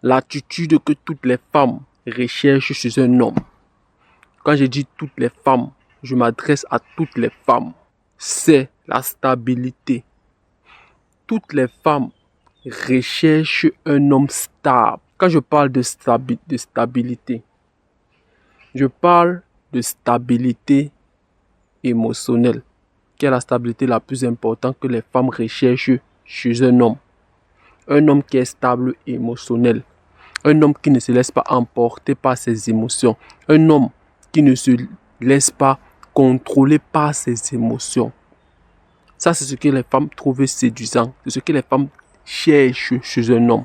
l'attitude que toutes les femmes recherchent chez un homme. Quand je dis toutes les femmes, je m'adresse à toutes les femmes. C'est la stabilité. Toutes les femmes recherchent un homme stable. Quand je parle de stabilité, je parle de stabilité émotionnelle, qui est la stabilité la plus importante que les femmes recherchent chez un homme. Un homme qui est stable émotionnel. Un homme qui ne se laisse pas emporter par ses émotions. Un homme qui ne se laisse pas contrôler par ses émotions. Ça, c'est ce que les femmes trouvent séduisant. C'est ce que les femmes cherchent chez un homme.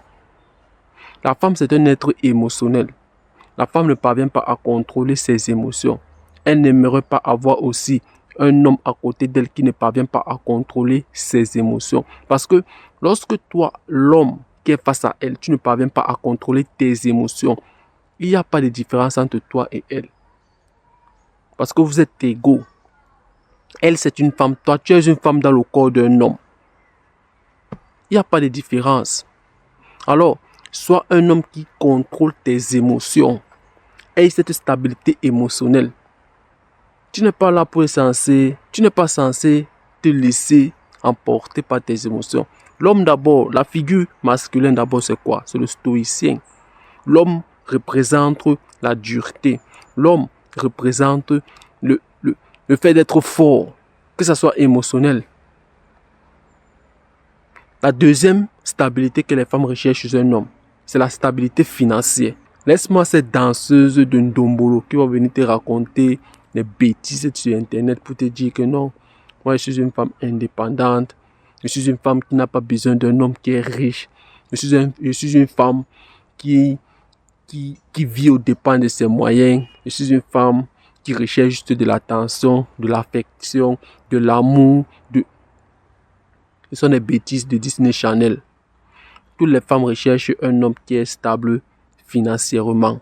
La femme, c'est un être émotionnel. La femme ne parvient pas à contrôler ses émotions. Elle n'aimerait pas avoir aussi un homme à côté d'elle qui ne parvient pas à contrôler ses émotions. Parce que lorsque toi, l'homme qui est face à elle, tu ne parviens pas à contrôler tes émotions, il n'y a pas de différence entre toi et elle. Parce que vous êtes égaux. Elle, c'est une femme. Toi, tu es une femme dans le corps d'un homme. Il n'y a pas de différence. Alors, sois un homme qui contrôle tes émotions. Aie cette stabilité émotionnelle. Tu n'es pas là pour tu n'es pas censé te laisser emporter par tes émotions. L'homme d'abord, la figure masculine d'abord, c'est quoi? C'est le stoïcien. L'homme représente la dureté. L'homme représente le fait d'être fort, que ce soit émotionnel. La deuxième stabilité que les femmes recherchent chez un homme, c'est la stabilité financière. Laisse-moi cette danseuse de Ndombolo qui va venir te raconter des bêtises sur Internet pour te dire que non, moi je suis une femme indépendante, je suis une femme qui n'a pas besoin d'un homme qui est riche, je suis une femme qui vit aux dépens de ses moyens, je suis une femme qui recherche juste de l'attention, de l'affection, de l'amour. Ce sont des bêtises de Disney Channel. Toutes les femmes recherchent un homme qui est stable financièrement.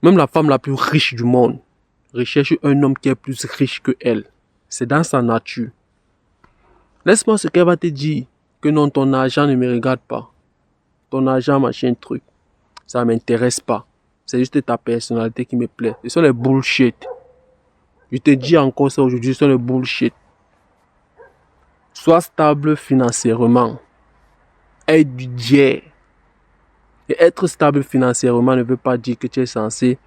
Même la femme la plus riche du monde recherche un homme qui est plus riche que elle. C'est dans sa nature. Laisse-moi ce qu'elle va te dire. Que non, ton argent ne me regarde pas. Ton argent, machin, truc. Ça ne m'intéresse pas. C'est juste ta personnalité qui me plaît. Ce sont les bullshit. Je te dis encore ça aujourd'hui, ce sont les bullshit. Sois stable financièrement. Aie du dieu. Et être stable financièrement ne veut pas dire que tu es censé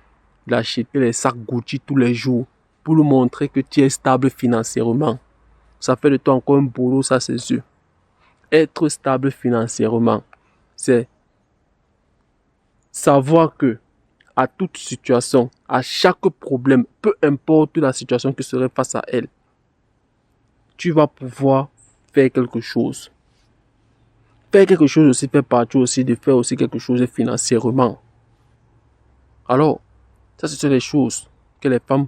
l'acheter les sacs Gucci tous les jours pour lui montrer que tu es stable financièrement. Ça fait de toi encore un boulot, ça c'est sûr. Être stable financièrement, c'est savoir que à toute situation, à chaque problème, peu importe la situation qui serait face à elle, tu vas pouvoir faire quelque chose. Faire quelque chose aussi fait partie aussi de faire aussi quelque chose financièrement. Alors, ça ce sont les choses que les femmes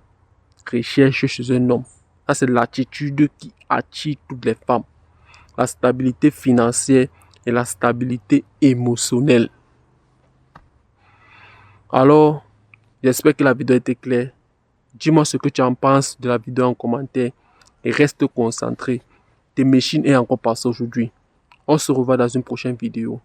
recherchent chez un homme. Ça c'est l'attitude qui attire toutes les femmes. La stabilité financière et la stabilité émotionnelle. Alors, j'espère que la vidéo a été claire. Dis-moi ce que tu en penses de la vidéo en commentaire et reste concentré. Tes machines est encore passées aujourd'hui. On se revoit dans une prochaine vidéo.